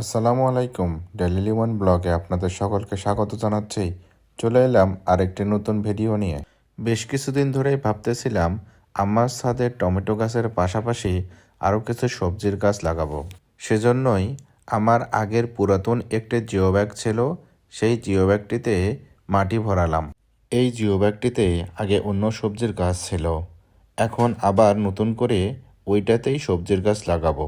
আসসালামু আলাইকুম। Daily one ব্লগে আপনাদের সকলকে স্বাগত জানাচ্ছি। চলে এলাম আরেকটি নতুন ভিডিও নিয়ে। বেশ কিছুদিন ধরেই ভাবতেছিলাম আমার ছাদে টমেটো গাছের পাশাপাশি আরও কিছু সবজির গাছ লাগাবো। সেজন্যই আমার আগের পুরাতন একটি জিও ব্যাগ ছিল, সেই জিও ব্যাগটিতে মাটি ভরালাম। এই জিও ব্যাগটিতে আগে অন্য সবজির গাছ ছিল, এখন আবার নতুন করে ওইটাতেই সবজির গাছ লাগাবো।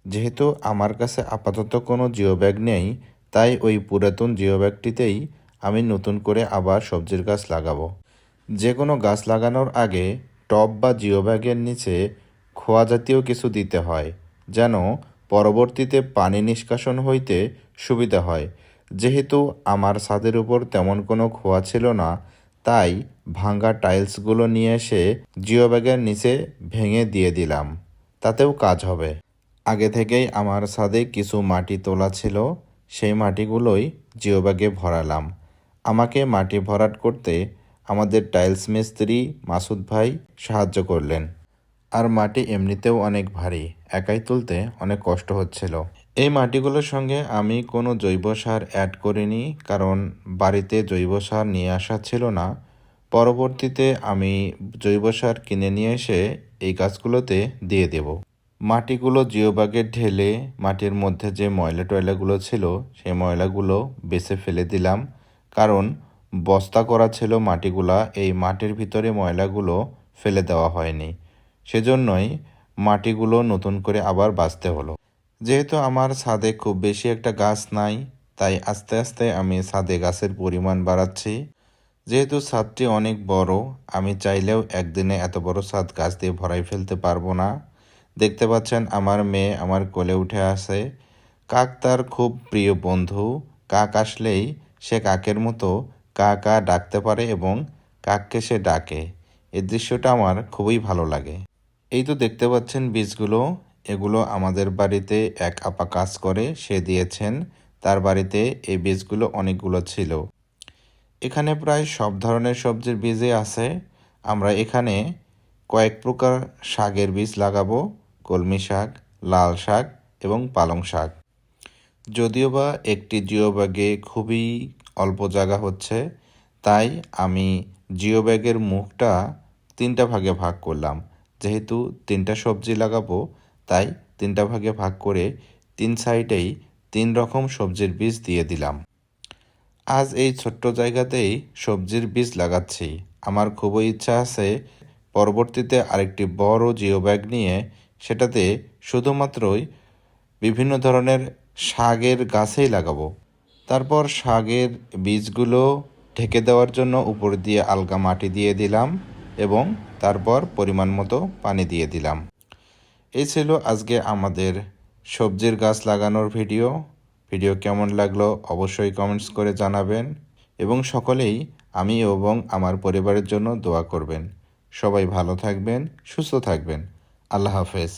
যেহেতু আমার কাছে আপাতত কোনো জিও ব্যাগ নেই, তাই ওই পুরাতন জিও ব্যাগটিতেই আমি নতুন করে আবার সবজির গাছ লাগাবো। যে কোনো গাছ লাগানোর আগে টব বা জিও ব্যাগের নিচে খোয়া জাতীয় কিছু দিতে হয়, যেন পরবর্তীতে পানি নিষ্কাশন হইতে সুবিধা হয়। যেহেতু আমার ছাদের উপর তেমন কোনো খোয়া ছিল না, তাই ভাঙা টাইলসগুলো নিয়ে এসে জিও ব্যাগের নিচে ভেঙে দিয়ে দিলাম, তাতেও কাজ হবে। আগে থেকেই আমার ছাদে কিছু মাটি তোলা ছিল, সেই মাটিগুলোই জিও ব্যাগে ভরালাম। আমাকে মাটি ভরাট করতে আমাদের টাইলস মিস্ত্রি মাসুদ ভাই সাহায্য করলেন। আর মাটি এমনিতেও অনেক ভারী, একাই তুলতে অনেক কষ্ট হচ্ছিল। এই মাটিগুলোর সঙ্গে আমি কোনো জৈব সার অ্যাড করিনি, কারণ বাড়িতে জৈব সার নিয়ে আসা ছিল না। পরবর্তীতে আমি জৈব সার কিনে নিয়ে এসে এই গাছগুলোতে দিয়ে দেব। মাটিগুলো জিও ব্যাগে ঢেলে মাটির মধ্যে যে ময়লা টয়লাগুলো ছিল সেই ময়লাগুলো বেছে ফেলে দিলাম, কারণ বস্তা করা ছিল মাটিগুলা, এই মাটির ভিতরে ময়লাগুলো ফেলে দেওয়া হয়নি। সেজন্যই মাটিগুলো নতুন করে আবার বাছতে হলো। যেহেতু আমার ছাদে খুব বেশি একটা গাছ নাই, তাই আস্তে আস্তে আমি ছাদে গাছের পরিমাণ বাড়াচ্ছি। যেহেতু ছাদটি অনেক বড়, আমি চাইলেও একদিনে এত বড় ছাদ গাছ দিয়ে ভরাই ফেলতে পারবো না। দেখতে পাচ্ছেন আমার মেয়ে আমার কোলে উঠে আসে। কাক তার খুব প্রিয় বন্ধু। কাক আসলেই সে কাকের মতো কা কা ডাকতে পারে এবং কাককে সে ডাকে। এই দৃশ্যটা আমার খুবই ভালো লাগে। এই তো দেখতে পাচ্ছেন বীজগুলো, এগুলো আমাদের বাড়িতে এক আপা কাজ করে, সে দিয়েছেন। তার বাড়িতে এই বীজগুলো অনেকগুলো ছিল। এখানে প্রায় সব ধরনের সবজির বীজই আছে। আমরা এখানে কয়েক প্রকার শাকের বীজ লাগাবো: কলমি শাক, লাল শাক এবং পালং শাক। যদিও বা একটি জিও ব্যাগে খুবই অল্প জায়গা হচ্ছে, তাই আমি জিও ব্যাগের মুখটা 3টা ভাগে ভাগ করলাম। যেহেতু 3টা সবজি লাগাবো, তাই 3টা ভাগে ভাগ করে 3 সাইডেই 3 রকম সবজির বীজ দিয়ে দিলাম। আজ এই ছোট্ট জায়গাতেই সবজির বীজ লাগাচ্ছি। আমার খুবই ইচ্ছা আছে পরবর্তীতে আরেকটি বড় জিও ব্যাগ নিয়ে সেটাতে শুধুমাত্রই বিভিন্ন ধরনের শাকের গাছেই লাগাবো। তারপর শাকের বীজগুলো ঢেকে দেওয়ার জন্য উপর দিয়ে আলগা মাটি দিয়ে দিলাম এবং তারপর পরিমাণ মতো পানি দিয়ে দিলাম। এই ছিল আজকে আমাদের সবজির গাছ লাগানোর ভিডিও। ভিডিও কেমন লাগলো অবশ্যই কমেন্টস করে জানাবেন এবং সকলেই আমি এবং আমার পরিবারের জন্য দোয়া করবেন। সবাই ভালো থাকবেন, সুস্থ থাকবেন। আল্লাহ হাফেজ।